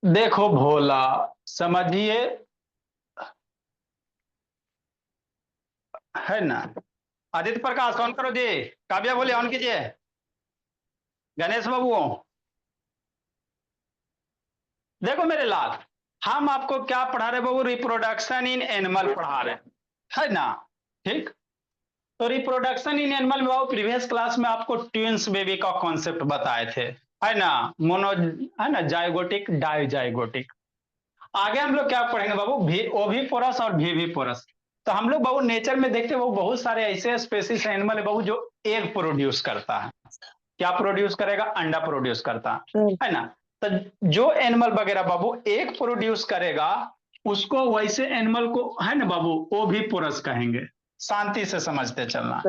देखो भोला, समझिए, है ना। आदित्य प्रकाश ऑन करो जी। काव्या बोले ऑन कीजिए। गणेश बाबू, देखो मेरे लाल, हम आपको क्या पढ़ा रहे बाबू? रिप्रोडक्शन इन एनिमल पढ़ा रहे हैं, है ना। ठीक। तो रिप्रोडक्शन इन एनिमल में बाबू प्रीवियस क्लास में आपको ट्विंस बेबी का कॉन्सेप्ट बताए थे, है ना। मोनो, है ना, जाइगोटिक डाइजाइगोटिक। आगे हम लोग क्या पढ़ेंगे बाबू? भी ओविपोरस और वीविपोरस। तो हम लोग बाबू नेचर में देखते हैं बाबू बहुत सारे ऐसे स्पेसीज एनिमल है बाबू जो एग प्रोड्यूस करता है। क्या प्रोड्यूस करेगा? अंडा प्रोड्यूस करता है ना। तो जो एनिमल वगैरह बाबू एग प्रोड्यूस करेगा उसको वैसे एनिमल को, है ना बाबू, ओविपोरस कहेंगे। शांति से समझते चलना,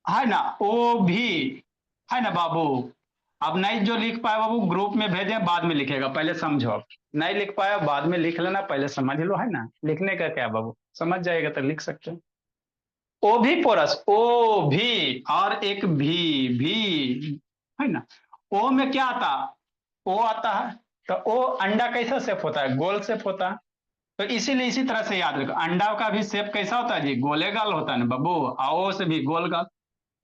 है ना। ओ भी, है ना बाबू। अब नहीं जो लिख पाए बाबू ग्रुप में भेजे, बाद में लिखेगा, पहले समझो। नहीं लिख पाया बाद में लिख लेना, पहले समझ लो, है ना। लिखने का क्या बाबू, समझ जाएगा तो लिख सकते हो। ओ भी पोरस, ओ भी और एक भी, है ना। ओ में क्या आता? ओ आता है। तो ओ अंडा कैसा शेप होता है? गोल शेप होता है। तो इसीलिए इसी तरह से याद रखो, अंडा का भी शेप कैसा होता है जी? गोले गाल होता है ना बाबू। आओ से भी गोल गाल।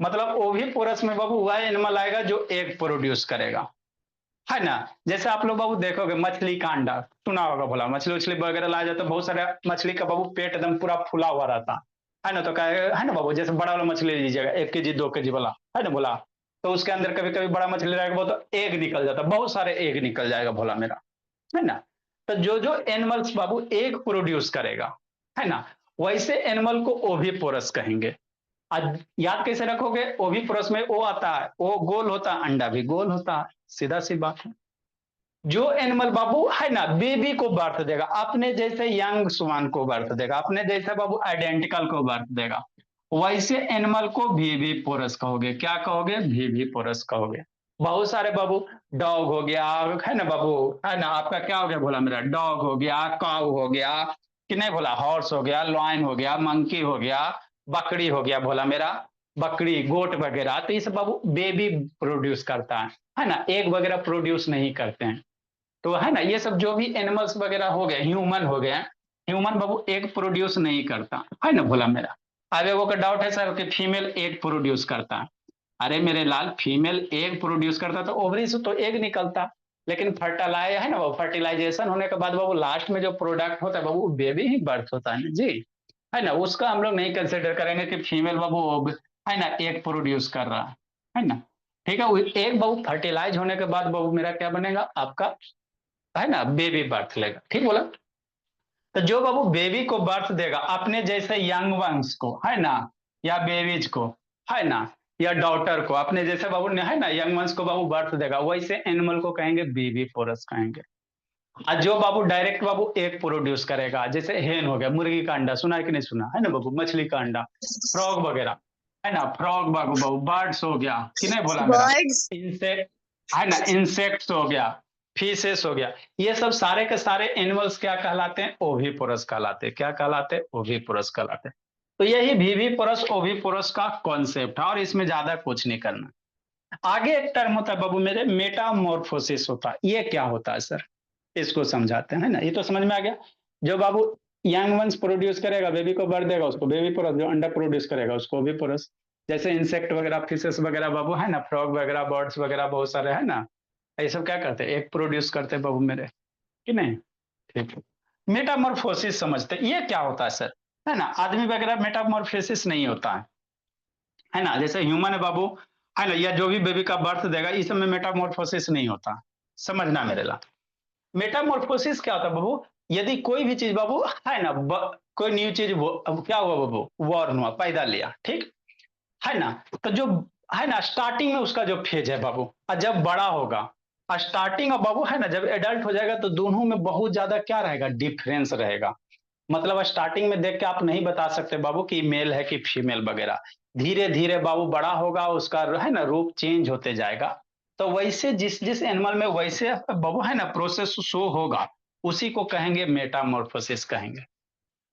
मतलब ओवी पोरस में बाबू वह एनिमल आएगा जो एग प्रोड्यूस करेगा, है ना। जैसे आप लोग बाबू देखोगे मछली का अंडा सुना होगा, बोला मछली उछली वगैरह लाया जाता है, बहुत सारे मछली का बाबू पेट एकदम पूरा फूला हुआ रहता है ना। तो कहे, है ना बाबू, जैसे बड़ा वाला मछली लीजिएगा 1 केजी 2 केजी वाला, है ना बोला। तो उसके अंदर कभी कभी बड़ा मछली रहेगा वो तो एग निकल जाता है, बहुत सारे एग निकल जाएगा भोला मेरा, है ना। तो जो जो एनिमल्स बाबू एग प्रोड्यूस करेगा, है ना, वैसे एनिमल को ओविपोरस कहेंगे। आज याद कैसे रखोगे? ओविपोरस में ओ आता है, ओ गोल होता है, अंडा भी गोल होता है, सीधा सी बात है। जो एनिमल बाबू, है ना, बेबी को बर्थ देगा अपने जैसे, यंग स्वान को बर्थ देगा अपने जैसे बाबू, आइडेंटिकल को बर्थ देगा, वैसे एनिमल को भीवी पोरस कहोगे। क्या कहोगे? भीवी पोरस कहोगे। बहुत सारे बाबू, डॉग हो गया, है ना बाबू, है ना, आपका क्या हो गया बोला मेरा? डॉग हो गया, काऊ हो गया, कि नहीं बोला, हॉर्स हो गया, लॉयन हो गया, मंकी हो गया, बकरी हो गया बोला मेरा, बकरी गोट वगैरह। तो ये सब बाबू बेबी प्रोड्यूस करता है ना, एग वगैरह प्रोड्यूस नहीं करते हैं। तो है ना, ये सब जो भी एनिमल्स वगैरह हो गए, ह्यूमन हो गए, ह्यूमन बाबू एग प्रोड्यूस नहीं करता, है ना बोला मेरा। अब वो का डाउट है सर कि फीमेल एग प्रोड्यूस करता है। अरे मेरे लाल, फीमेल एग प्रोड्यूस करता तो ओवरी से तो एग निकलता, लेकिन फर्टिलाइज, है ना बाबू, फर्टिलाइजेशन होने के बाद बाबू लास्ट में जो प्रोडक्ट होता है बाबू बेबी ही बर्थ होता है ना जी, है ना। उसका हम लोग नहीं कंसिडर करेंगे कि फीमेल बाबू, है ना, एग प्रोड्यूस कर रहा है ना। ठीक है, एग बाबू फर्टिलाइज होने के बाद बाबू मेरा क्या बनेगा आपका, है ना, बेबी बर्थ लेगा। ठीक बोला। तो जो बाबू बेबी को बर्थ देगा अपने जैसे यंग वंस को, है ना, या बेबीज को, है ना, या डॉटर को अपने जैसे बाबू ने, है ना, यंग वंस को बाबू बर्थ देगा, वैसे एनिमल को कहेंगे बेबी पोरस कहेंगे। और जो बाबू डायरेक्ट बाबू एग प्रोड्यूस करेगा, जैसे हेन हो गया, मुर्गी का अंडा, सुना है कि नहीं सुना, है ना बाबू, मछली का अंडा, फ्रॉग वगैरह, है ना, फ्रॉग बाबू बाबू, बर्ड्स हो गया, कि नहीं बोला मेरा, बर्ड्स। इंसेक्ट, है ना, इंसेक्ट्स हो गया, फिशेस हो गया। ये सब सारे के सारे एनिमल्स क्या कहलाते हैं? ओविपोरस कहलाते हैं। क्या कहलाते हैं? ओविपोरस कहलाते हैं। तो यही विविपोरस ओविपोरस का कॉन्सेप्ट है, और इसमें ज्यादा कुछ नहीं करना। आगे एक टर्म होता है बाबू मेरे, मेटामॉर्फोसिस होता है। ये क्या होता है सर? इसको समझाते हैं ना। ये तो समझ में आ गया। जो बाबू यंग वंस प्रोड्यूस करेगा, बेबी को बर्थ देगा, उसको बेबी पोरस, जो अंडा प्रोड्यूस करेगा उसको भी पोरस। जैसे इंसेक्ट वगैरह, फिशेस वगैरह बाबू, है ना, फ्रॉग वगैरह, बर्ड्स वगैरह बहुत सारे, है ना, ये सब क्या करते हैं? एग प्रोड्यूस करते हैं बाबू मेरे, कि नहीं। ठीक। मेटामॉर्फोसिस समझते हैं, ये क्या होता है सर? है ना, आदमी वगैरह मेटामॉर्फोसिस नहीं होता है ना। जैसे ह्यूमन है बाबू, है ना, या जो भी बेबी का बर्थ देगा, इस समय मेटामॉर्फोसिस नहीं होता। समझना मेरे ला, मेटामॉर्फोसिस क्या होता है बाबू? यदि कोई भी चीज बाबू, है ना, कोई न्यू चीज अब क्या हुआ बाबू, वॉर्न हुआ, पैदा लिया, ठीक है ना। तो जो, है ना, स्टार्टिंग में उसका जो फेज है बाबू, और जब बड़ा होगा, स्टार्टिंग और बाबू, है ना, जब एडल्ट हो जाएगा तो दोनों में बहुत ज्यादा क्या रहेगा? डिफरेंस रहेगा। मतलब स्टार्टिंग में देख के आप नहीं बता सकते बाबू कि मेल है कि फीमेल वगैरह। धीरे धीरे बाबू बड़ा होगा, उसका, है ना, रूप चेंज होते जाएगा। तो वैसे जिस जिस एनिमल में वैसे बाबू, है ना, प्रोसेस शो होगा, उसी को कहेंगे मेटामॉर्फोसिस कहेंगे।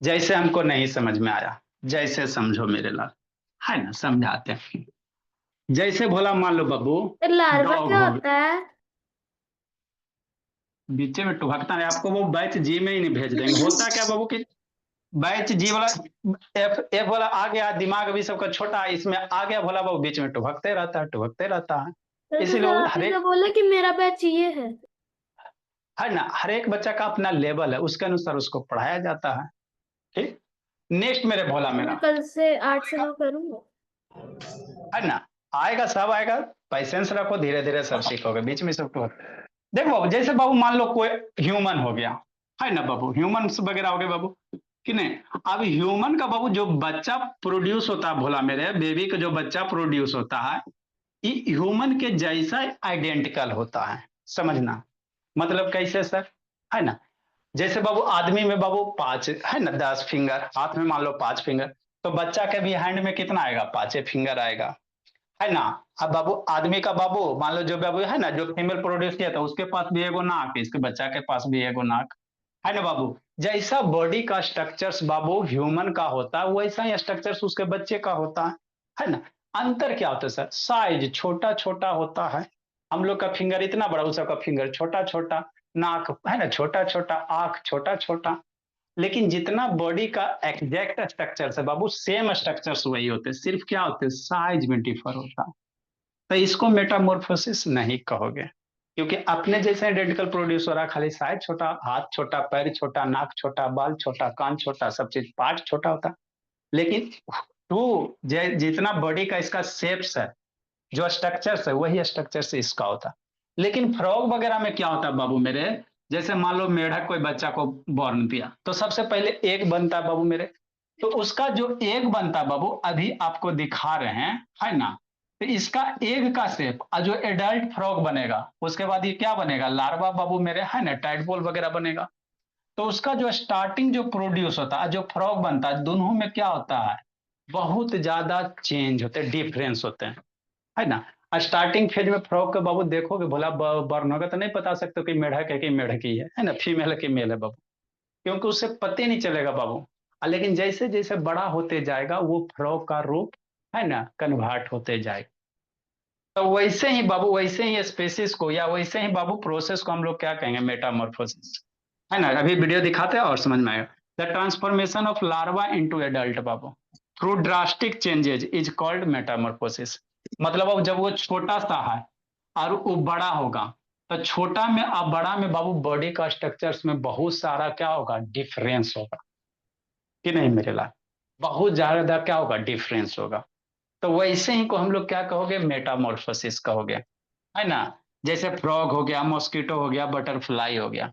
जैसे हमको नहीं समझ में आया, जैसे समझो मेरे लाल, है ना, समझाते हैं। जैसे भोला मान लो बाबू, लार्वा डॉग क्या हो गया। होता है? बीच में टुभकता नहीं, आपको वो बैच जी में ही नहीं भेज देंगे। होता क्या बाबू कि बैच जी वाला एफ एफ वाला आ गया, दिमाग अभी सबका छोटा, इसमें आ गया भोला बाबू, बीच में टुभकते रहता है, टुभकते रहता है। तो इसीलिए सर वो आपने तो हरेक, बोला कि मेरा बैच ये है। है ना, हर एक बच्चा का अपना लेवल है, उसके अनुसार उसको पढ़ाया जाता है। ठीक। नेक्स्ट मेरे भोला तो मैं मेरा, कल से 8 से 9 करूंगा। है ना, आएगा सब आएगा। पैसेंस रखो, धीरे धीरे सब सीखोगे, बीच में सब तो। देखो बाबू, जैसे बाबू मान लो कोई ह्यूमन हो गया, है ना बाबू, ह्यूमन वगैरह हो गए बाबू, कि नहीं। अब ह्यूमन का बाबू जो बच्चा प्रोड्यूस होता है भोला मेरे, बेबी का जो बच्चा प्रोड्यूस होता है, ये ह्यूमन के जैसा आइडेंटिकल होता है, समझना। मतलब कैसे सर, है ना, जैसे बाबू आदमी में बाबू पांच, है ना, 10 फिंगर, हाथ में मान लो 5 फिंगर, तो बच्चा के भी हैंड में कितना आएगा, 5 फिंगर आएगा, है ना। अब बाबू आदमी का बाबू मान लो, जो बाबू है ना, जो फीमेल प्रोड्यूस किया था, उसके पास भी एगो नाक, इसके बच्चा के पास भी एगो नाक, है ना बाबू। जैसा बॉडी का स्ट्रक्चर्स बाबू ह्यूमन का होता है, वैसा ही स्ट्रक्चर्स उसके बच्चे का होता है ना। अंतर क्या होता है सर, साइज छोटा छोटा होता है। हम लोग का फिंगर इतना बड़ा, उसका फिंगर छोटा छोटा, नाक है ना छोटा छोटा, आंख छोटा छोटा। लेकिन जितना बॉडी का एग्जैक्ट स्ट्रक्चर है बाबू, सेम स्ट्रक्चर्स वही होते हैं, सिर्फ क्या होते हैं, साइज में डिफर होता है। तो इसको मेटामॉर्फोसिस नहीं कहोगे, क्योंकि अपने जैसे आइडेंटिकल प्रोड्यूस हो रहा, खाली साइज छोटा, हाथ छोटा, पैर छोटा, नाक छोटा, बाल छोटा, कान छोटा, सब चीज पार्ट छोटा होता। लेकिन टू जितना बॉडी का इसका शेप्स है, जो स्ट्रक्चर्स है, वही स्ट्रक्चर से इसका होता। लेकिन फ्रॉग वगैरह में क्या होता है बाबू मेरे, जैसे मान लो मेढक कोई बच्चा को बॉर्न दिया, तो सबसे पहले एक बनता है बाबू मेरे। तो उसका जो एग बनता है बाबू, अभी आपको दिखा रहे हैं, है ना। तो इसका एग का शेप और जो एडल्ट फ्रॉग बनेगा, उसके बाद ये क्या बनेगा, लार्वा बाबू मेरे, है ना, टाइडपोल वगैरह बनेगा। तो उसका जो स्टार्टिंग जो प्रोड्यूस होता है, जो फ्रॉग बनता है, दोनों में क्या होता है, बहुत ज्यादा चेंज होते हैं, डिफरेंस होते हैं, है ना। स्टार्टिंग फेज में फ्रॉग के बाबू देखोगे, भोला बर्न होगा तो नहीं बता सकते कि मेढक है कि मेढकी है ना, फीमेल है कि मेल है बाबू, क्योंकि उससे पते नहीं चलेगा बाबू। लेकिन जैसे जैसे बड़ा होते जाएगा, वो फ्रॉग का रूप, है ना, कन्वर्ट होते जाएगा। तो वैसे ही बाबू, वैसे ही स्पेसिस को, या वैसे ही बाबू प्रोसेस को हम लोग क्या कहेंगे, मेटामॉर्फोसिस, है ना। अभी वीडियो दिखाते हैं और समझ में आएगा। The transformation of larva into adult Babu through drastic changes is called Metamorphosis. मतलब अब जब वो छोटा सा है और वो बड़ा होगा, तो छोटा में अब बड़ा में बाबू बॉडी का स्ट्रक्चर्स में बहुत सारा क्या होगा, डिफरेंस होगा, कि नहीं मेरे लाल, बहुत ज्यादा क्या होगा, डिफरेंस होगा। तो वैसे ही को हम लोग क्या कहोगे, मेटामॉर्फोसिस कहोगे, है ना। जैसे फ्रॉग हो गया, मॉस्किटो हो गया, बटरफ्लाई हो गया।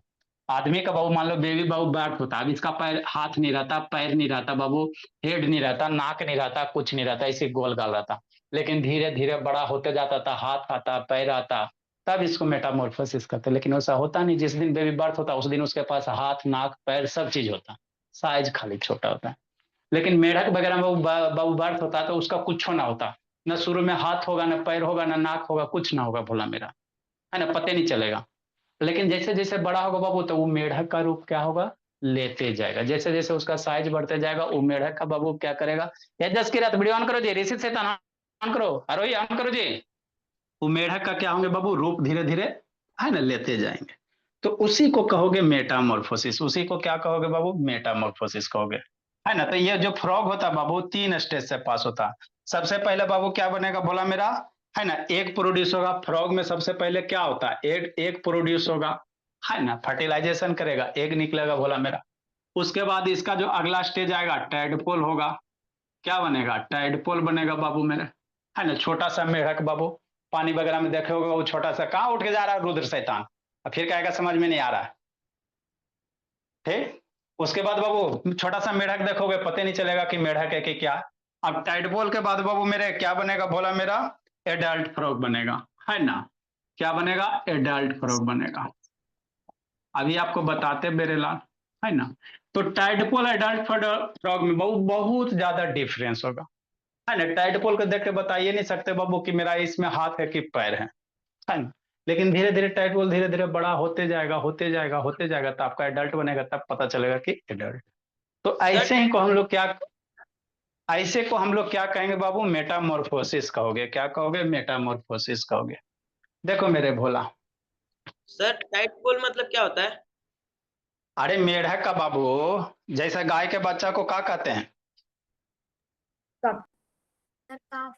आदमी का बाबू मान लो बेबी बाबू बैट होता है, अब इसका पैर, हाथ नहीं रहता, पैर नहीं रहता बाबू, हेड नहीं रहता, नाक नहीं रहता, कुछ नहीं रहता, इसे गोल गाल रहता। लेकिन धीरे धीरे बड़ा होते जाता था, हाथ आता, पैर आता, तब इसको मेटामॉर्फोसिस कहते हैं। लेकिन वैसा होता नहीं, जिस दिन बेबी बर्थ होता उस दिन उसके पास हाथ, नाक, पैर सब चीज होता, साइज खाली छोटा होता है। लेकिन मेढक वगैरह में बाबू बर्थ होता तो उसका कुछ ना होता, न शुरू में हाथ होगा, न पैर होगा, न नाक होगा, कुछ ना होगा भोला मेरा, है ना, पते नहीं चलेगा। लेकिन जैसे जैसे बड़ा होगा बाबू, तो वो मेढक का रूप क्या होगा, लेते जाएगा। जैसे जैसे उसका साइज बढ़ते जाएगा, वो मेढक का बाबू क्या करेगा, या 10 की रात वीडियो ऑन करो जी, ऋषि से ऑन करो, अरे ऑन करो जी। वो मेढक का क्या होंगे बाबू, रूप धीरे धीरे, है ना, लेते जाएंगे। तो उसी को कहोगे मेटामॉर्फोसिस, उसी को क्या कहोगे बाबू, मेटामॉर्फोसिस कहोगे, है ना। तो ये जो फ्रॉग होता है बाबू, 3 स्टेज से पास होता है। सबसे पहले बाबू क्या बनेगा बोला मेरा, है ना, एक प्रोड्यूस होगा। फ्रॉग में सबसे पहले क्या होता है, एक एक प्रोड्यूस होगा, है ना, फर्टिलाइजेशन करेगा, एग निकलेगा बोला मेरा। उसके बाद इसका जो अगला स्टेज आएगा, टैडपोल होगा। क्या बनेगा, टैडपोल बनेगा बाबू मेरे, है ना, छोटा सा मेढक बाबू। पानी वगैरह में देखे होगे, वो छोटा सा कहाँ उठ के जा रहा है रुद्र शैतान, और फिर कहेगा समझ में नहीं आ रहा है। ठीक। उसके बाद बाबू छोटा सा मेढक देखोगे, पता नहीं चलेगा कि मेढक है कि क्या। अब टाइडपोल के बाद बाबू मेरे क्या बनेगा बोला मेरा, एडल्ट फ्रॉग बनेगा, है ना। क्या बनेगा, एडल्ट फ्रॉग बनेगा। अभी आपको बताते मेरे लाल, है ना। तो टाइडपोल एडल्ट फ्रॉग में बहुत बहुत ज्यादा डिफरेंस होगा, है ना। टाइडपोल को देख के बताइए नहीं सकते बाबू कि मेरा इसमें हाथ है कि पैर है ना। लेकिन धीरे धीरे टाइडपोल धीरे धीरे बड़ा होते जाएगा, होते जाएगा, होते जाएगा, तो आपका एडल्ट बनेगा, तब पता चलेगा कि एडल्ट। तो ऐसे ही को हम लोग क्या, ऐसे को हम लोग क्या कहेंगे बाबू, मेटामॉर्फोसिस कहोगे, क्या कहोगे, मेटामॉर्फोसिस कहोगे। देखो मेरे भोला, सर टाइट पोल मतलब क्या होता है? अरे मेढक का बाबू, जैसे गाय के बच्चा को क्या कहते हैं? सर काफ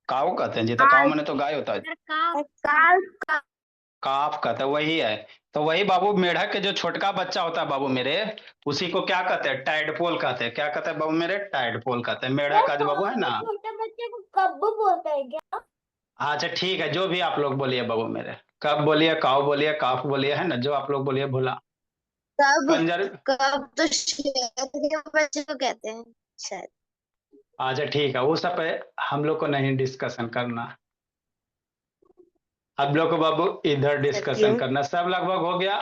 काऊ कहते हैं जी। तो काऊ मैंने तो गाय होता है। सर काफ काफ कहते हैं, वही है। तो वही बाबू, मेढक के जो छोटका बच्चा होता है बाबू मेरे, उसी को क्या कहते हैं? टाइडपोल कहते हैं। क्या कहते हैं बाबू मेरे? टाइडपोल कहते हैं। मेढक का जो बाबू है ना। छोटे बच्चे को कब्बू बोलते हैं क्या? अच्छा ठीक है, जो भी आप लोग बोलिए बाबू मेरे। कब बोलिए, काऊ बोलिए, काफ बोलिए, है ना, जो आप लोग बोलिए भूला। कब कंजर। कब तो शेर के बच्चे को कहते हैं शायद। अच्छा ठीक है, वो सब पे हम लोग को नहीं डिस्कशन करना। अब लोग को बाबू इधर डिस्कशन क्यों? करना। सब लगभग हो गया।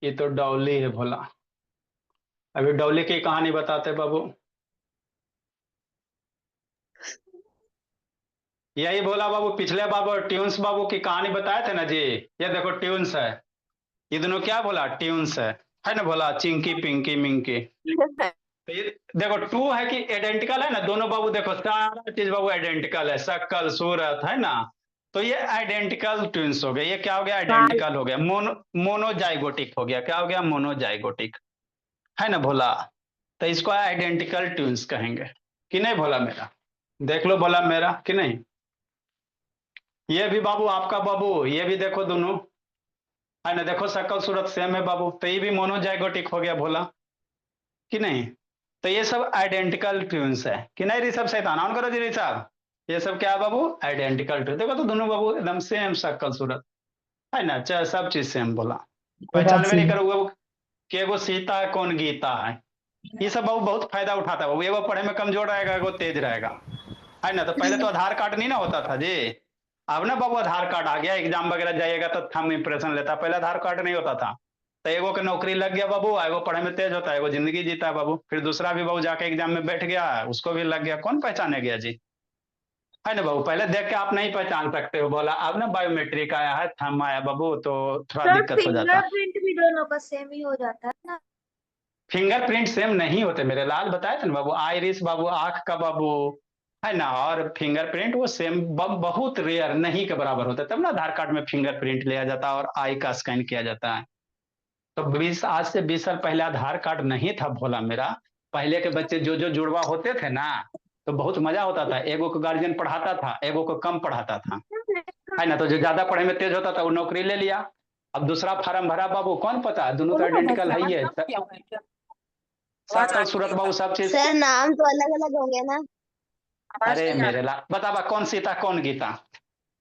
ये तो डॉली है भोला। अभी डॉली की कहानी बताते बाबू। यही बोला बाबू, पिछले बाबू ट्यून्स बाबू की कहानी बताए थे ना जी। ये देखो ट्यून्स है। ये दोनों क्या बोला? ट्यून्स है ना बोला, चिंकी पिंकी मिंकी। तो ये देखो टू है कि आइडेंटिकल है ना दोनों बाबू। देखो सारा चीज बाबू आइडेंटिकल है, शक्ल सूरत, है ना। तो ये आइडेंटिकल ट्विंस हो गए। ये क्या हो गया? आइडेंटिकल हो गया। मोनोजाइगोटिक हो गया। क्या हो गया? मोनोजाइगोटिक, है ना भोला। तो इसको आइडेंटिकल ट्विंस कहेंगे कि नहीं भोला मेरा? देख लो भोला मेरा कि नहीं। ये भी बाबू आपका बाबू, ये भी देखो दोनों, है ना, देखो शक्ल सूरत सेम है बाबू। तो ये भी मोनोजाइगोटिक हो गया भोला कि नहीं। तो ये सब आइडेंटिकल ट्विंस है कि नहीं। ऋषभ शैतान ऑन करो जी ऋषभ। ये सब क्या है बाबू? Identical twins. देखो तो दोनों बाबू एकदम सेम शक्ल सूरत, है ना, चाहे सब चीज सेम बोला। पहचान में नहीं करोगे कि एगो सीता है कौन गीता है। ये सब बाबू बहुत फायदा उठाता है बाबू। एगो पढ़े में कमजोर रहेगा, एगो तेज रहेगा, है ना। तो पहले तो आधार कार्ड नहीं ना होता था जी। अब ना बाबू आधार कार्ड आ गया। एग्जाम वगैरह जाइएगा तो थंब इंप्रेशन लेता। पहले आधार कार्ड नहीं होता था। तो एगो के नौकरी लग गया बाबू, एगो पढ़े में तेज होता है, एगो जिंदगी जीता है बाबू। फिर दूसरा भी बाबू जाके एग्जाम में बैठ गया, उसको भी लग गया, कौन पहचाने गया जी, है ना बाबू। पहले देख के आप नहीं पहचान सकते हो बोला। अब ना बायोमेट्रिक आया है, थंब आया बाबू, तो थोड़ा सर दिक्कत हो जाता है। फिंगरप्रिंट भी दोनों का सेम ही हो जाता है ना? फिंगरप्रिंट सेम नहीं होते मेरे लाल, बताए थे ना बाबू। आइरिस बाबू आंख का बाबू, है ना, और फिंगरप्रिंट वो सेम बहुत रेयर, नहीं के बराबर होता है। तब ना आधार कार्ड में फिंगरप्रिंट लिया जाता है और आई का स्कैन किया जाता है। तो 20 साल पहले आधार कार्ड नहीं था भोला मेरा। पहले के बच्चे जो जो जुड़वा होते थे ना, तो बहुत मजा होता था। एगो को गार्जियन पढ़ाता था, एगो को कम पढ़ाता था, है ना। तो जो ज्यादा पढ़े में तेज होता था वो नौकरी ले लिया। अब दूसरा फार्म भरा बाबू, कौन पता है, दोनों तो आइडेंटिकल है ही है। शक्ल सूरत बाबू सब चीज। सर नाम तो अलग अलग होंगे ना? अरे मेरे ला बता बा, कौन सीता कौन गीता?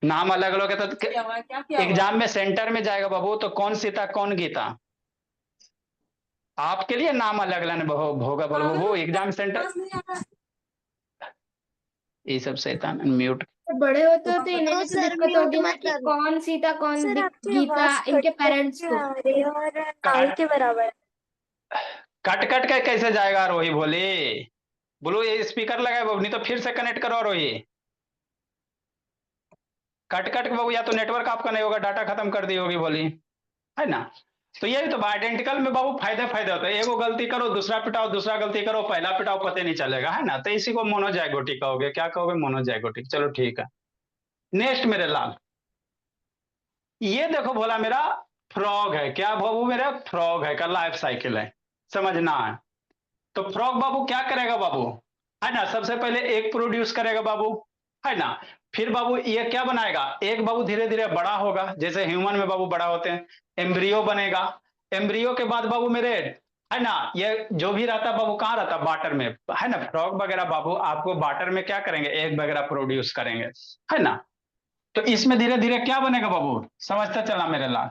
नाम अलग अलग है तो एग्जाम में सेंटर में जाएगा बाबू, तो कौन सीता कौन गीता? आपके लिए नाम अलग अलग होगा बोलो वो एग्जाम सेंटर। ये सब शैतान म्यूट। बड़े होते होते इन्हें तो भी तो सर दिक्कत म्यूट होगी ना मत कि करना। कौन सीता कौन सर आपकी गीता आवाज इनके कट पेरेंट्स के को। आ रही है और नाई के बराबर है। कट कट के कैसे जाएगा रोही बोले? बोलो ये स्पीकर लगाए बाबू, नहीं तो फिर से कनेक्ट करो रोही। कट कट के बाबू, या तो नेटवर्क आपका नहीं होगा, डाटा खत्म कर दी होगी बोली, है ना। तो ये तो आइडेंटिकल में बाबू फायदे फायदे होते हैं। एगो गलती करो दूसरा पिटाओ, दूसरा गलती करो पहला पिटाओ, पता नहीं चलेगा, है ना। तो इसी को मोनोजाइगोटिक कहोगे। क्या कहोगे? मोनोजाइगोटिक। चलो ठीक है। नेक्स्ट मेरे लाल, ये देखो बोला मेरा फ्रॉग है। क्या बाबू मेरा? फ्रॉग है का लाइफ साइकिल है, समझना है। तो फ्रॉग बाबू क्या करेगा बाबू, है ना, सबसे पहले एक प्रोड्यूस करेगा बाबू, है ना। फिर बाबू ये क्या बनाएगा? एक बाबू धीरे धीरे बड़ा होगा, जैसे ह्यूमन में बाबू बड़ा होते हैं। एम्ब्रियो बनेगा। एम्ब्रियो के बाद बाबू मेरे, है ना, ये जो भी रहता बाबू कहाँ रहता? वाटर में, है ना। फ्रॉग वगैरह बाबू आपको वाटर में क्या करेंगे? एग वगैरह प्रोड्यूस करेंगे, है ना। तो इसमें धीरे धीरे क्या बनेगा बाबू, समझता चला मेरे लाल,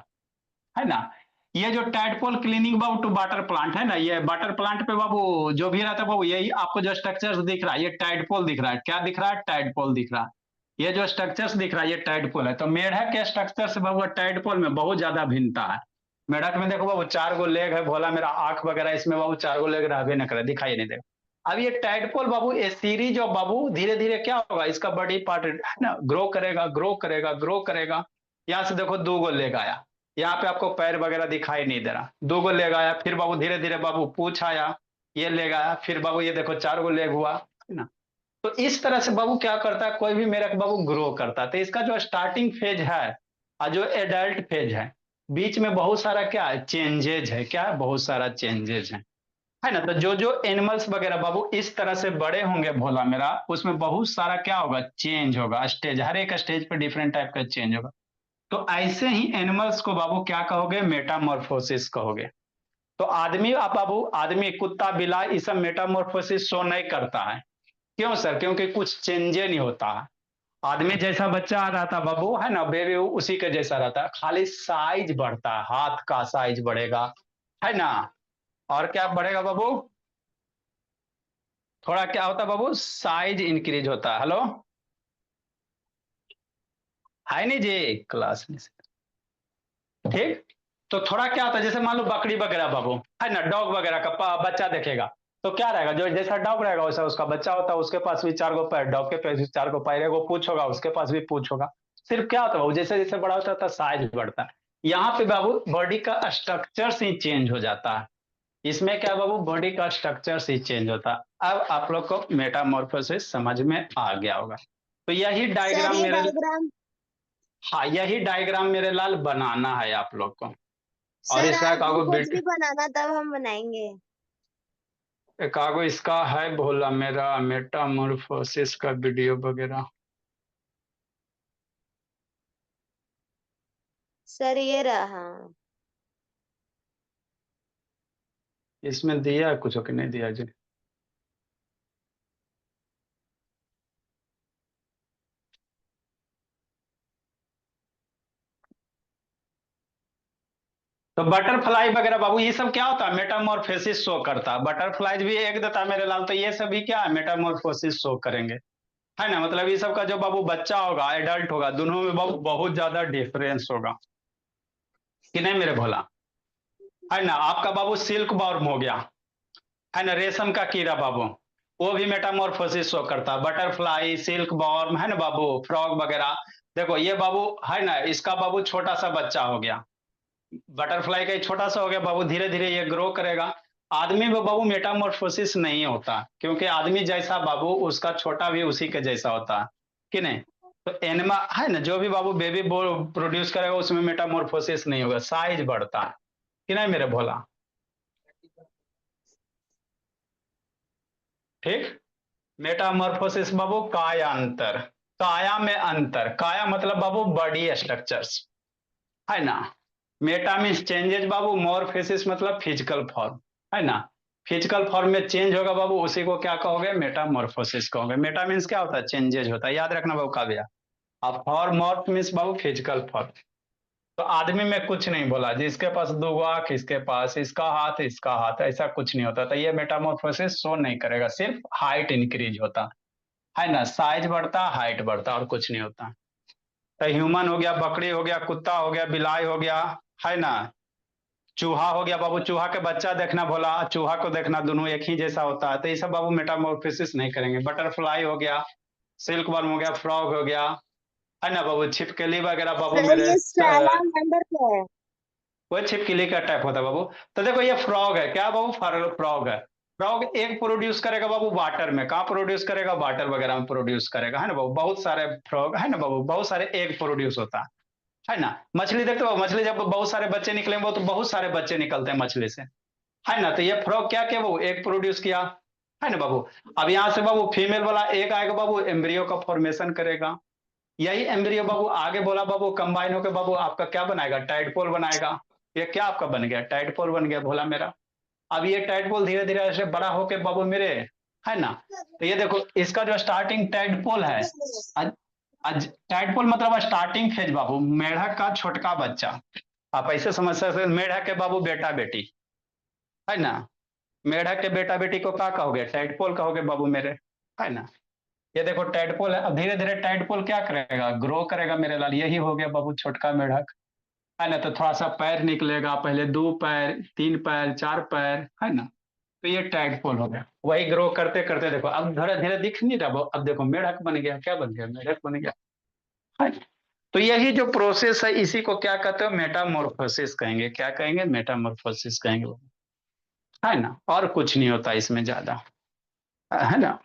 है ना। ये जो टाइडपोल क्लीनिंग बाबू टू वाटर प्लांट है ना, ये वाटर प्लांट पे बाबू जो भी रहता है बाबू, यही आपको जो स्ट्रक्चर्स दिख रहा है ये टाइडपोल दिख रहा है। क्या दिख रहा है? टाइडपोल दिख रहा है। ये जो स्ट्रक्चर्स दिख रहा है ये टाइडपोल है। तो मेढक के स्ट्रक्चर से बाबू टाइडपोल में बहुत ज्यादा भिन्नता है। मेढक में देखो बाबू 4 गो लेग है भोला मेरा, आंख वगैरह इसमें बाबू 4 गो लेग रहबे न करे, दिखाई नहीं देगा। अब ये टाइडपोल बाबू ये सीरीज ऑफ बाबू धीरे धीरे क्या होगा, इसका बॉडी पार्ट है ना, ग्रो करेगा ग्रो करेगा ग्रो करेगा। यहाँ से देखो 2 गो लेग आया, यहाँ पे आपको पैर वगैरह दिखाई नहीं दे रहा। 2 गो लेग आया, फिर बाबू धीरे धीरे बाबू पूछ आया, ये लेग आया, फिर बाबू ये देखो 4 गो लेग हुआ, है ना। तो इस तरह से बाबू क्या करता है, कोई भी मेरा बाबू ग्रो करता है। तो इसका जो स्टार्टिंग फेज है और जो एडल्ट फेज है, बीच में बहुत सारा क्या है, चेंजेज है, क्या है, बहुत सारा चेंजेज है ना। तो जो जो एनिमल्स वगैरह बाबू इस तरह से बड़े होंगे भोला मेरा, उसमें बहुत सारा क्या होगा, चेंज होगा, स्टेज, हर एक स्टेज पे डिफरेंट टाइप का चेंज होगा। तो ऐसे ही एनिमल्स को बाबू क्या कहोगे, मेटामॉर्फोसिस कहोगे। तो आदमी, आप बाबू आदमी, कुत्ता, बिलाई, ये सब मेटामॉर्फोसिस शो नहीं करता है। क्यों सर? क्योंकि कुछ चेंजे नहीं होता है। आदमी जैसा बच्चा आ रहा था बाबू, है ना, बेबी उसी के जैसा रहता है, खाली साइज बढ़ता है, हाथ का साइज बढ़ेगा, है ना। और क्या बढ़ेगा बाबू, थोड़ा क्या होता है बाबू, साइज इंक्रीज होता है। हेलो, है नहीं जी क्लास में से? ठीक। तो थोड़ा क्या होता है, जैसे मान लो बकरी वगैरह बाबू, है ना, डॉग वगैरह का बच्चा देखेगा, तो क्या रहेगा, जो जैसा डॉग रहेगा वैसा उसका बच्चा होता है, उसके पास भी 4 गो पैर, डॉग के पास भी 4 गो पैर, वो पूछ होगा, उसके पास भी पूछ होगा। सिर्फ क्या होता है बाबू, जैसे जैसे बड़ा होता है साइज बढ़ता है। यहाँ पे बाबू बॉडी का स्ट्रक्चर ही चेंज हो जाता है। इसमें क्या बाबू, बॉडी का स्ट्रक्चर ही चेंज होता है। अब आप लोग को मेटामॉर्फोसिस समझ में आ गया होगा। तो यही सर डायग्राम ये मेरे, डायग्राम हाँ यही डायग्राम मेरे लाल बनाना है आप लोग को। और सर इसका आप कागो खुद बिट, भी बनाना तब हम बनाएंगे। कागो इसका है भोला मेरा, मेटामॉर्फोसिस का वीडियो वगैरह। सर ये रहा। इसमें दिया है कुछ कि नहीं दिया जी? तो बटरफ्लाई वगैरह बाबू ये सब क्या होता है, मेटामॉर्फोसिस शो करता है। बटरफ्लाई भी एक देता है मेरे लाल, तो ये सब भी क्या है, मेटामॉर्फोसिस शो करेंगे, है ना। मतलब ये सब का जो बाबू बच्चा होगा, एडल्ट होगा, दोनों में बाबू बहुत ज्यादा डिफरेंस होगा कि नहीं मेरे भोला, है ना। आपका बाबू सिल्क बॉर्म हो गया, है ना, रेशम का कीड़ा बाबू, वो भी मेटामॉर्फोसिस शो करता है। बटरफ्लाई, सिल्क बॉर्म, है ना बाबू, फ्रॉग वगैरह। देखो ये बाबू, है ना, इसका बाबू छोटा सा बच्चा हो गया, बटरफ्लाई का ही छोटा सा हो गया बाबू, धीरे धीरे ये ग्रो करेगा। आदमी में बाबू मेटामॉर्फोसिस नहीं होता, क्योंकि आदमी जैसा बाबू उसका छोटा भी उसी के जैसा होता है कि नहीं। तो एनिमा, है ना, जो भी बाबू बेबी प्रोड्यूस करेगा उसमें मेटामॉर्फोसिस नहीं होगा, साइज बढ़ता है कि नहीं मेरे भोला। ठीक। मेटामॉर्फोसिस बाबू कायांतर, काया में अंतर, काया मतलब बाबू बॉडी स्ट्रक्चर्स, है ना। मेटा मीन्स चेंजेस बाबू, मॉर्फोसिस मतलब फिजिकल फॉर्म, है ना। फिजिकल फॉर्म में चेंज होगा बाबू, उसी को क्या कहोगे, मेटामॉर्फोसिस कहोगे। मेटा मीन्स क्या होता है, चेंजेज होता है, याद रखना बाबू काव्या। अब फॉर्म, मॉर्फ मीन्स बाबू फिजिकल फॉर्म। तो आदमी में कुछ नहीं बोला, जिसके पास 2 आंख, इसके पास इसका हाथ, इसका हाथ, ऐसा कुछ नहीं होता। तो ये मेटामॉर्फोसिस शो नहीं करेगा, सिर्फ हाइट इंक्रीज होता है ना, साइज बढ़ता, हाइट बढ़ता, और कुछ नहीं होता। तो ह्यूमन हो गया, बकरी हो गया, कुत्ता हो गया, बिलाई हो गया, है ना, चूहा हो गया बाबू, चूहा के बच्चा देखना भोला, चूहा को देखना, दोनों एक ही जैसा होता है। तो ये सब बाबू मेटामॉर्फोसिस नहीं करेंगे। बटरफ्लाई हो गया, सिल्क वर्म हो गया, फ्रॉग हो गया, है ना बाबू, छिपकली वगैरह बाबू सर मेरे ये सैलामैंडर क्या है? वो छिपकली का टाइप होता है बाबू। तो देखो ये फ्रॉग है, क्या बाबू, फ्रॉग है। फ्रॉग एक प्रोड्यूस करेगा बाबू वाटर में, कहाँ प्रोड्यूस करेगा, वाटर वगैरह में प्रोड्यूस करेगा, है ना बाबू। बहुत सारे फ्रॉग, है ना बाबू, बहुत सारे एग प्रोड्यूस होता है ना। मछली देखते हो, मछली जब बहुत सारे बच्चे निकलेंगे तो बहुत सारे बच्चे निकलते हैं मछली से, है ना। तो ये फ्रॉग क्या किया, वो एक प्रोड्यूस किया, है ना बाबू। अब यहाँ से बाबू फीमेल वाला एक आएगा बाबू, एम्ब्रियो का फॉर्मेशन करेगा। यही एम्ब्रियो बाबू आगे बोला बाबू, कंबाइन होकर बाबू आपका क्या बनाएगा, टाइडपोल बनाएगा। ये क्या आपका बन गया, टाइडपोल बन गया भोला मेरा। अब ये टाइडपोल धीरे धीरे ऐसे बड़ा होके बाबू मेरे, है ना। तो ये देखो इसका जो स्टार्टिंग टाइडपोल है, टाइडपोल मतलब स्टार्टिंग फेज बाबू, मेढक का छोटका बच्चा। आप ऐसे समझ सकते हैं, मेढक के बाबू बेटा बेटी, है ना। मेढक के बेटा बेटी को क्या कहोगे, टाइडपोल कहोगे बाबू मेरे, है ना। ये देखो टाइडपोल है, अब धीरे धीरे टाइडपोल क्या करेगा, ग्रो करेगा मेरे लाल। यही हो गया बाबू छोटका मेढक, है ना। तो थोड़ा सा पैर निकलेगा, पहले 2 पैर, 3 पैर, 4 पैर, है ना। तो ये टाइडपोल हो गया। वही ग्रो करते करते देखो अब धीरे धीरे दिख नहीं रहा, अब देखो मेढक बन गया, क्या बन गया, मेढक बन गया, है। तो यही जो प्रोसेस है इसी को क्या कहते हो, मेटामॉर्फोसिस कहेंगे। क्या कहेंगे, मेटामॉर्फोसिस कहेंगे, है ना। और कुछ नहीं होता इसमें ज्यादा, है ना।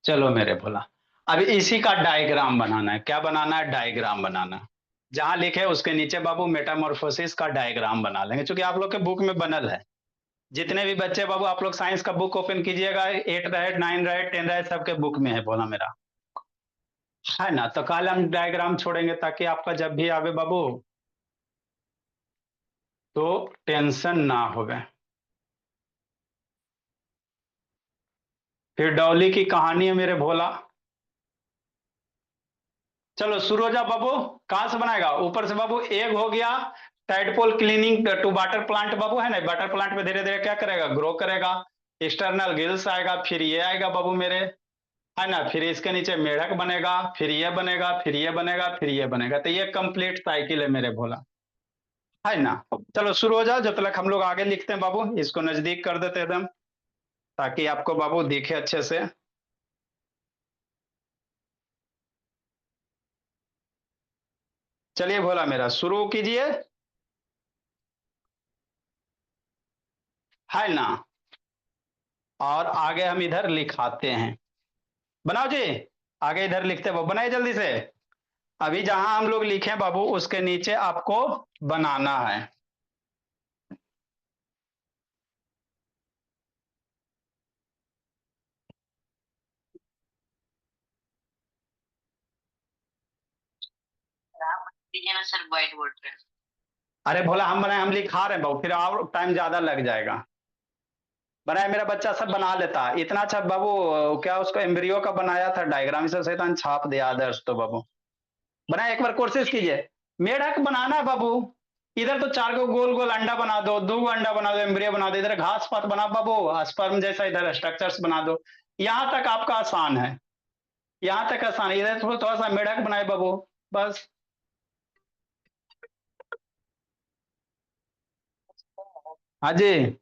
चलो मेरे भोला, अब इसी का डायग्राम बनाना है, क्या बनाना है, डायग्राम बनाना है। जहां लिखे उसके नीचे बाबू मेटामॉर्फोसिस का डायग्राम बना लेंगे, क्योंकि आप लोग के बुक में बनल है। जितने भी बच्चे बाबू आप लोग साइंस का बुक ओपन कीजिएगा, 8 रहे 9 रहे 10 रहे सबके बुक में है बोला मेरा, है ना। तो कल हम डायग्राम छोड़ेंगे ताकि आपका जब भी आवे बाबू तो टेंशन ना होवे। फिर डॉली की कहानी है मेरे भोला। चलो शुरू हो जा बाबू। कहां से बनाएगा? ऊपर से बाबू एग हो गया, टाइडपोल क्लीनिंग टू वाटर प्लांट बाबू, है ना। वाटर प्लांट में धीरे धीरे क्या करेगा? ग्रो करेगा। एक्सटर्नल गिल्स आएगा, फिर ये आएगा बाबू मेरे, है ना। फिर इसके नीचे मेढक बनेगा, फिर ये बनेगा, फिर ये बनेगा, फिर ये बनेगा। तो ये कंप्लीट साइकिल है मेरे भोला, है ना। चलो शुरू हो जाओ। जब तक हम लोग आगे लिखते हैं बाबू, इसको नजदीक कर देते एकदम ताकि आपको बाबू दिखे अच्छे से। चलिए भोला मेरा शुरू कीजिए, है ना। और आगे हम इधर लिखाते हैं। बनाओ जी। आगे इधर लिखते हैं, बनाइए जल्दी से। अभी जहां हम लोग लिखे बाबू उसके नीचे आपको बनाना है। ना सर व्हाइट बोर्ड पे। अरे भोला हम बनाए, हम लिखा रहे हैं बाबू, फिर और टाइम ज्यादा लग जाएगा। बनाए मेरा बच्चा सब बना लेता है इतना अच्छा बाबू। क्या उसको एम्ब्रियो का बनाया था डायग्राम, इसे शैतान छाप दिया आदर्श तो बाबू। बनाए एक बार कोशिश कीजिए। मेढक बनाना है बाबू। इधर तो 4 को गोल गोल अंडा बना दो, 2 अंडा बना दो, एम्ब्रियो बना दो। इधर घास पात बना बाबू, स्पर्म जैसा इधर स्ट्रक्चर्स बना दो। यहां तक आपका आसान है, यहां तक आसान है। इधर थोड़ा सा मेढक बनाए बाबू, बस। हाँ जी।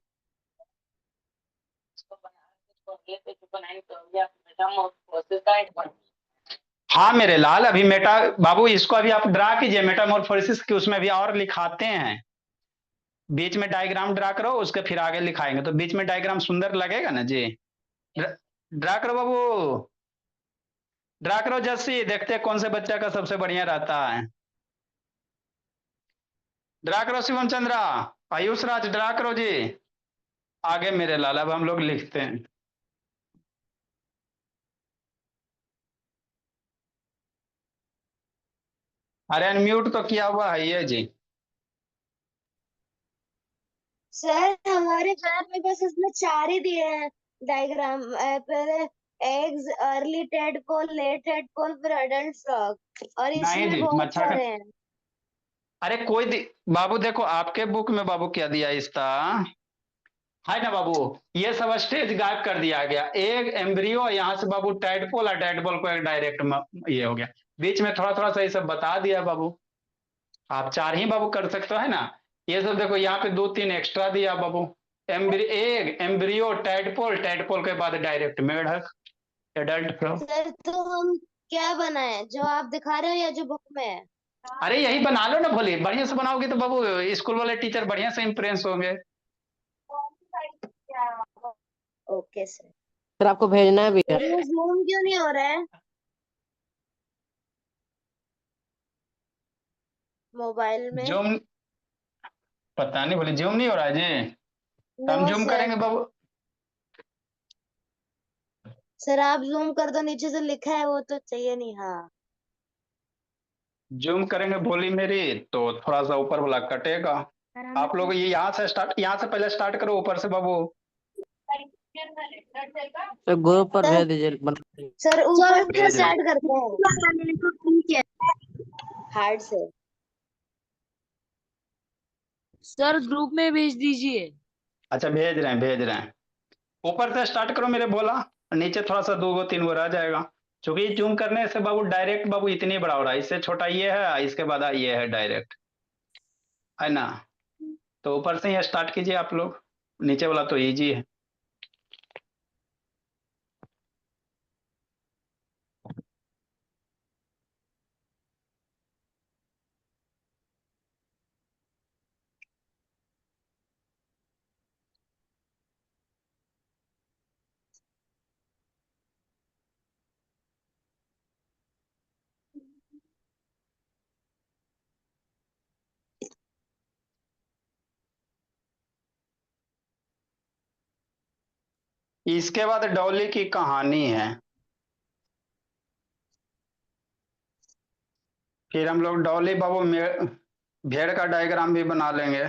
हाँ मेरे लाल, अभी मेटा बाबू इसको अभी आप ड्रा कीजिए मेटामॉर्फोसिस की, उसमें भी और लिखाते हैं। बीच में डायग्राम ड्रा करो, उसके फिर आगे लिखाएंगे तो बीच में डायग्राम सुंदर लगेगा ना जी। ड्रा करो बाबू, ड्रा करो जस्सी, देखते हैं कौन से बच्चा का सबसे बढ़िया रहता है। ड्रा करो शिवम चंद्रा, आयुष राज ड्रा करो जी। आगे मेरे लाल अब हम लोग लिखते हैं। अरे अनम्यूट तो किया हुआ है ये जी। सर हमारे घर में बस इसमें 4 ही दिए हैं डायग्राम। पहले eggs, early tadpole, late tadpole, फिर अडल्ट फ्रॉग, और नहीं इसमें जी बहुत मच्छर का। सारे हैं। अरे बाबू देखो आपके बुक में बाबू क्या दिया इसका, है ना बाबू। ये सब स्टेज गायब कर दिया गया, एक एम्ब्रियो यहाँ से बाबू टाइडपोल, और टाइडपोल को एक डायरेक्ट ये हो गया। बीच में थोड़ा थोड़ा सा ये सब बता दिया बाबू। आप 4 ही बाबू कर सकते हो, है ना। ये सब देखो यहाँ पे 2 3 एक्स्ट्रा दिया बाबू। एग एम्ब्रियो टाइडपोल, टाइडपोल के बाद डायरेक्ट मेढक, एडल्ट फ्रो। सर तो हम क्या बनाए, जो आप दिखा रहे हो या जो बुक में है? अरे यही बना लो ना भोली, बढ़िया से बनाओगे तो बाबू स्कूल वाले टीचर बढ़िया से इंप्रेस होंगे। Okay sir. फिर आपको भेजना भी है। सर ये जूम क्यों नहीं हो रहा है मोबाइल में? जूम, पता नहीं भोली जूम नहीं हो रहा है जी। तो नो हम जूम सर। करेंगे बाबू। सर आप जूम कर दो, नीचे जो लिखा है वो तो चाहिए नहीं। हाँ जूम करेंगे भोली मेरी तो थोड़ा सा ऊपर वाला कटेगा। सर आप लोग ये यहाँ से स्टार्ट, यहाँ से पहले स्टार्ट करो ऊपर से बाबू। तो ग्रुप पर सर भेज दीजिए बना। सर ऊपर से भेज रहे हैं। स्टार्ट करते हैं हार्ड से। सर ग्रुप में भेज दीजिए। अच्छा भेज रहे हैं, भेज रहे हैं। ऊपर से स्टार्ट करो मेरे भोला, नीचे थोड़ा सा 2 3 वो रह जाएगा। क्योंकि जूम करने से बाबू डायरेक्ट बाबू इतनी बड़ा हो रहा है, इससे छोटा ये है, इसके बाद ये है डायरेक्ट, है ना। तो ऊपर से ही स्टार्ट कीजिए आप लोग, नीचे वाला तो इजी है। इसके बाद डॉली की कहानी है। फिर हम लोग डॉली बाबू भेड़ का डायग्राम भी बना लेंगे।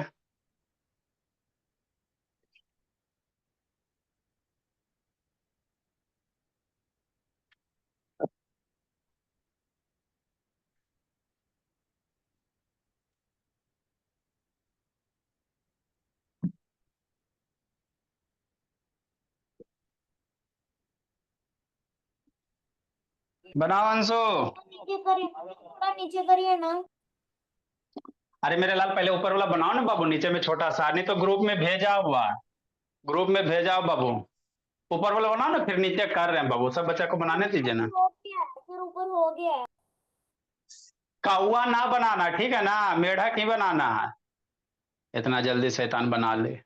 बनाओ अंशु। नीचे करिए, थोड़ा नीचे करिए ना। अरे मेरे लाल पहले ऊपर वाला बनाओ ना बाबू, नीचे में छोटा सा, नहीं तो ग्रुप में भेजा हुआ है। ग्रुप में भेजा हो बाबू। ऊपर वाला बनाओ ना, फिर नीचे कर रहे हैं बाबू, सब बच्चा को बनाने दीजिए ना। हो गया, फिर ऊपर हो गया है। कौवा ना बनाना, ठीक है ना, मेढक ही बनाना है। इतना जल्दी शैतान बना ले।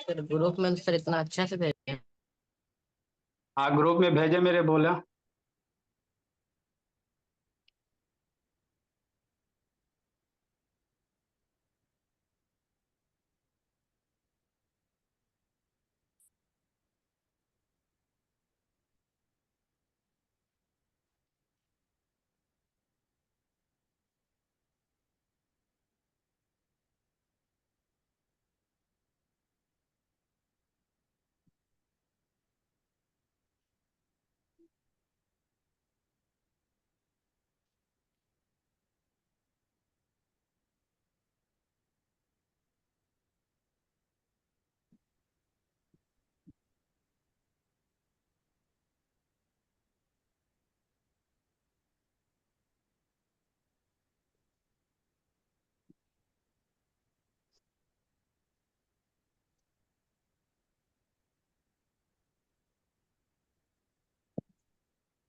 सर ग्रुप में सर इतना अच्छा से भेजे। हाँ ग्रुप में भेजे मेरे, बोला।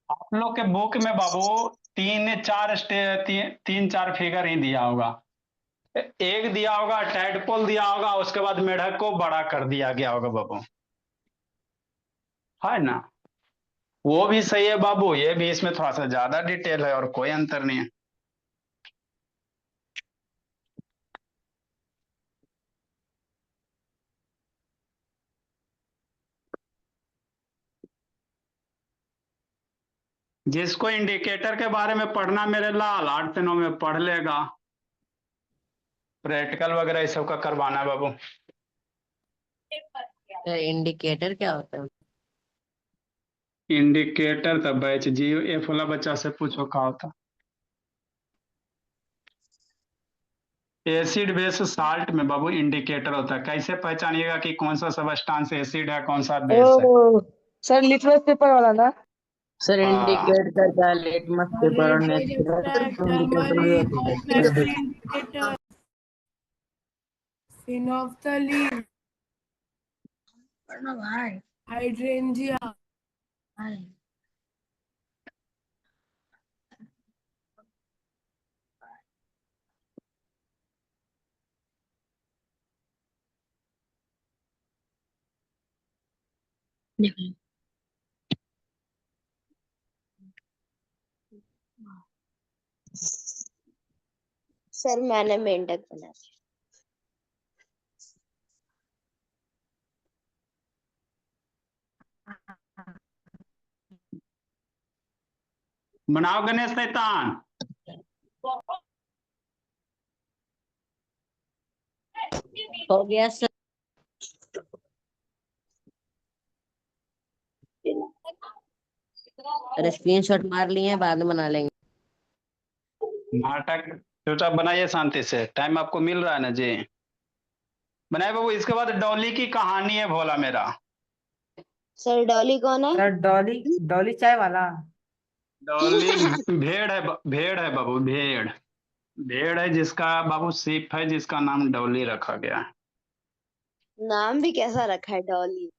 आप लोग के बुक में बाबू तीन चार फिगर ही दिया होगा। एक दिया होगा टैडपोल दिया होगा, उसके बाद मेढक को बड़ा कर दिया गया होगा बाबू, है ना। वो भी सही है बाबू, ये भी इसमें थोड़ा सा ज्यादा डिटेल है और कोई अंतर नहीं है। जिसको इंडिकेटर के बारे में पढ़ना मेरे लाल 8 से 9 में पढ़ लेगा। प्रैक्टिकल वगैरह इस सब का करवाना है बाबू। सर इंडिकेटर क्या होता है? इंडिकेटर तब बैच जी एफ वाला बच्चा से पूछो क्या होता। एसिड बेस साल्ट में बाबू इंडिकेटर होता है। कैसे पहचानिएगा कि कौन सा सबस्टांस एसिड है, कौन सा बेस है। सर लिटमस पेपर वाला ना। सर हाँ इंडिकेट करता है लिटमस पेपर और नेचुरल इंडिकेटर भी होता है। फिनोफ्थलीन, पढ़ना भाई। हाइड्रेंजिया, भाई देखो सर मैंने मेंढक बना दिया। बनाओ गणेश शैतान। हो गया सर। अरे स्क्रीनशॉट मार लिए हैं, बाद में बना लेंगे। नाटक चुपचाप बनाइए शांति से, टाइम आपको मिल रहा है ना जी। बनाए बाबू। इसके बाद डॉली की कहानी है भोला मेरा। सर डॉली कौन है? सर डॉली, डॉली चाय वाला। डॉली भेड़ है बाबू, भेड़। भेड़ है जिसका बाबू सिप है, जिसका नाम डॉली रखा गया है। नाम भी कैसा रखा है डॉली।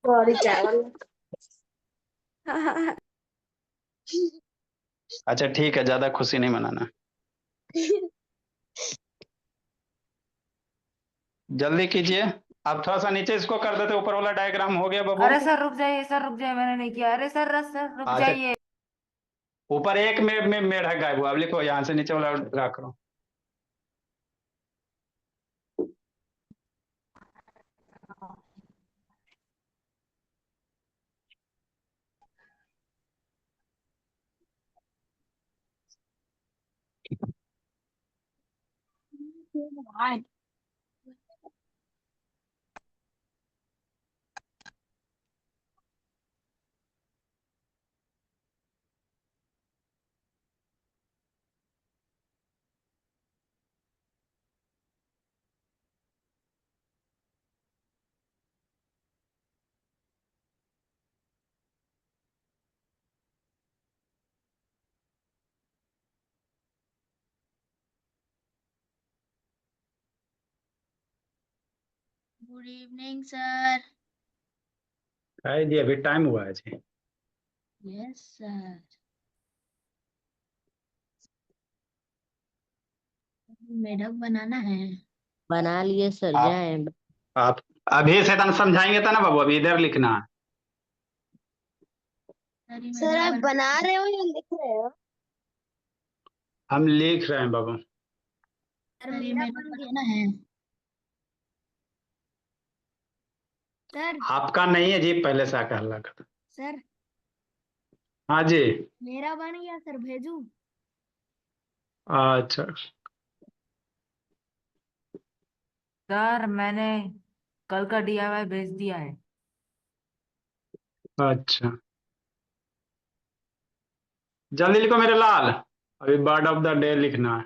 डॉली चाय अच्छा ठीक है, ज्यादा खुशी नहीं मनाना। जल्दी कीजिए। आप थोड़ा सा नीचे इसको कर देते, ऊपर वाला डायग्राम हो गया बाबू। अरे सर रुक जाइए, सर रुक जाइए, मैंने नहीं किया। अरे सर रुक अच्छा जाइए। ऊपर एक में मेढक गायब हुआ। अब लिखो यहाँ से नीचे वाला ड्रा करो। Good evening sir. है जी, अभी टाइम हुआ है जी। Yes sir. मेढक बनाना है। बना लिए सर, आप जाए। आप अभी से तन समझाएंगे था ना बाबू, अभी इधर लिखना है। सर ये सर मेढक आप बना रहे हो या लिख रहे हो? हम लिख रहे हैं बाबू। सर ये मेढक बनाना है। सर आपका नहीं है जी, पहले से आकर हल्ला कर। सर हाँ जी। मेरा बन गया सर, भेजू? अच्छा सर मैंने कल का DIY भेज दिया है। अच्छा, जल्दी लिखो मेरे लाल, अभी बर्ड ऑफ द डे लिखना है।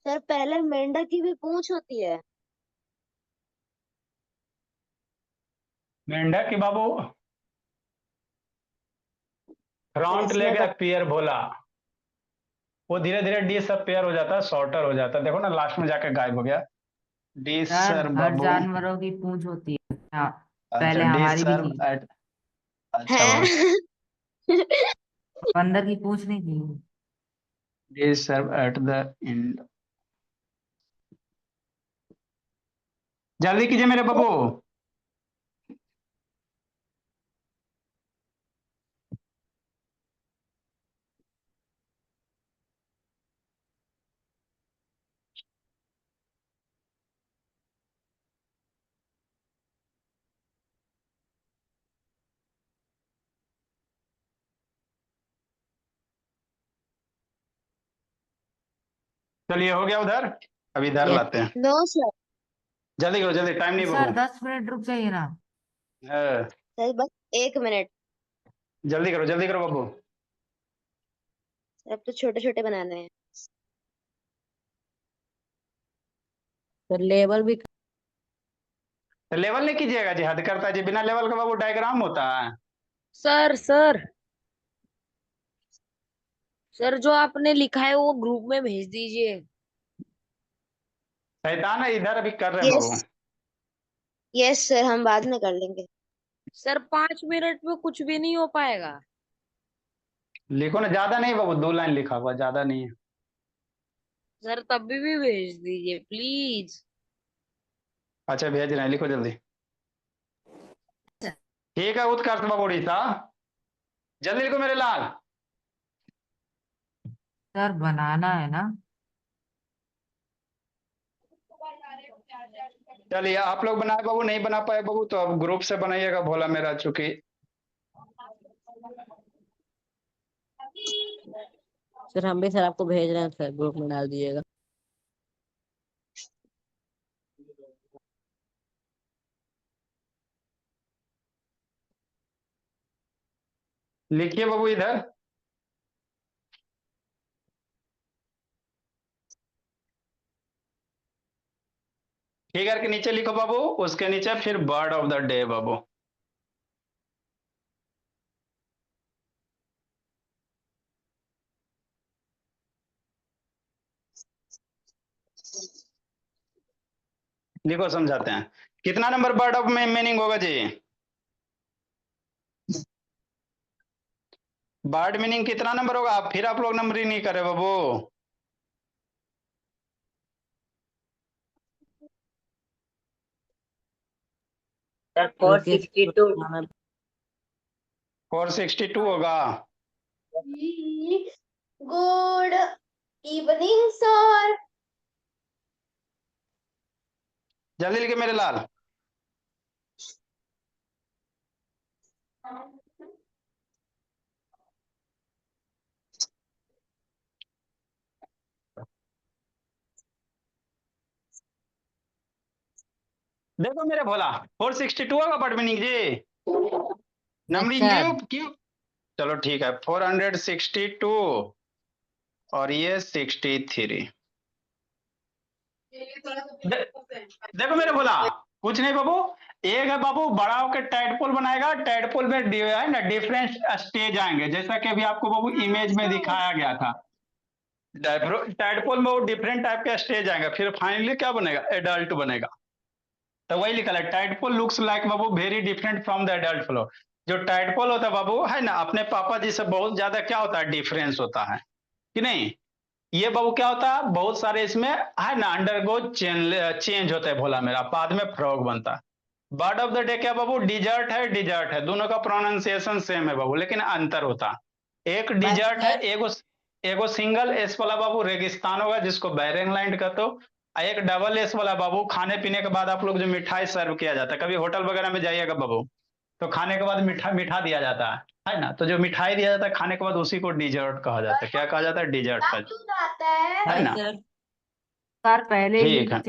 सर पहले मेंढक की भी पूंछ होती है। मेंढक की बाबू फ्रंट इसमें लेग तो अपीयर बोला, वो धीरे धीरे डिसअपियर हो जाता है, शॉर्टर हो जाता है। देखो ना लास्ट में जाके गायब हो गया। डी सर सर हर बाबू। जानवरों की पूंछ होती है। हाँ, अच्छा, पहले डी हमारी भी सर थी। एट। अच्छा बाबू, है। बंदर की पूंछ नहीं थी। D sir at the end. जल्दी कीजिए मेरे बाबू। चलिए हो गया उधर, अब इधर यस। लाते हैं। No sir. जल्दी करो जल्दी, टाइम नहीं सर बाबू। 10 मिनट रुक जाइए ना। हाँ, सर बस 1 मिनट। जल्दी करो बाबू। अब तो छोटे छोटे बनाने हैं। सर लेवल भी। तो लेवल नहीं कीजिएगा जी, हद करता है जी। बिना लेवल का बाबू डायग्राम होता है। सर सर सर जो आपने लिखा है वो ग्रुप में भेज दीजिए। शैतान है, इधर अभी कर रहे हैं यस। बाबू। यस सर, हम बाद में कर लेंगे। सर 5 मिनट में कुछ भी नहीं हो पाएगा। लिखो ना, ज्यादा नहीं बाबू, 2 लाइन लिखा हुआ, ज्यादा नहीं है। सर तभी भी भेज दीजिए प्लीज। अच्छा भेज रहे हैं, लिखो जल्दी। ठीक है उत्कर्ष बाबू उड़ीसा, जल्दी लिखो मेरे लाल। सर बनाना है ना। चलिए आप लोग बनाए बाबू, नहीं बना पाए बाबू तो अब ग्रुप से बनाइएगा, भोला मेरा चूंकि। सर हम भी सर आपको भेज रहे हैं सर, ग्रुप में डाल दीजिएगा। लिखिए बाबू इधर। फिगर के नीचे लिखो बाबू, उसके नीचे फिर बर्ड ऑफ द डे बाबू। लिखो समझाते हैं, कितना नंबर बर्ड ऑफ में मीनिंग होगा जी? वर्ड मीनिंग कितना नंबर होगा? फिर आप लोग नंबरिंग नहीं करे बाबू। सर 462। 462 होगा। Good evening sir. जल्दी लिखे मेरे लाल। देखो मेरे भोला, 462 होगा वर्ड मीनिंग जी। नंबरिंग सर क्यों? चलो ठीक है, 462 और ये 63। देखो मेरे भोला, कुछ नहीं बाबू। एक है बाबू बड़ा होकर टैडपोल बनाएगा, टैडपोल में है ना डिफरेंट स्टेज आएंगे, जैसा कि अभी आपको बाबू इमेज में दिखाया गया था। टैडपोल में वो डिफरेंट टाइप के स्टेज आएंगे, फिर फाइनली क्या बनेगा? एडल्ट बनेगा। तो वही लिखा है, tadpole looks like Babu very different from the adult flow. जो टैडपोल होता है बाबू है ना, अपने पापा जी से बहुत ज्यादा क्या होता है? डिफरेंस होता है कि नहीं? ये बाबू क्या होता है? बहुत सारे इसमें है ना अंडरगो चेंज होता है भोला मेरा, बाद में फ्रॉग बनता है। बर्ड ऑफ द डे क्या बाबू? डिजर्ट है, डिजर्ट है, दोनों का प्रोनाउंसिएशन सेम है बाबू, लेकिन अंतर होता है। एक डिजर्ट है, एगो सिंगल एस वाला बाबू रेगिस्तान होगा जिसको बैरिंग लैंड कहते हो। एक डबल एस वाला बाबू खाने पीने के बाद आप लोग जो मिठाई सर्व किया जाता है, कभी होटल वगैरह में जाइएगा बाबू, तो खाने के बाद मीठा दिया जाता है ना, तो जो मिठाई दिया जाता है खाने के बाद उसी को डिजर्ट कहा जाता है। क्या कहा जाता है? डिजर्ट का, क्यों आता है? है ना? सर पहले ही ठीक है।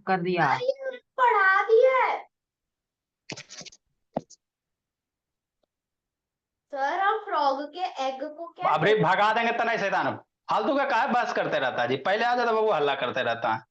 कर दिया। अरे पढ़ा दिया है सर। हम फ्रॉग के एग को क्या अभी भगा देंगे तना शैतान। फालतू का काहे बहस करते रहता है जी? पहले आ जाता बाबू, हल्ला करते रहता है।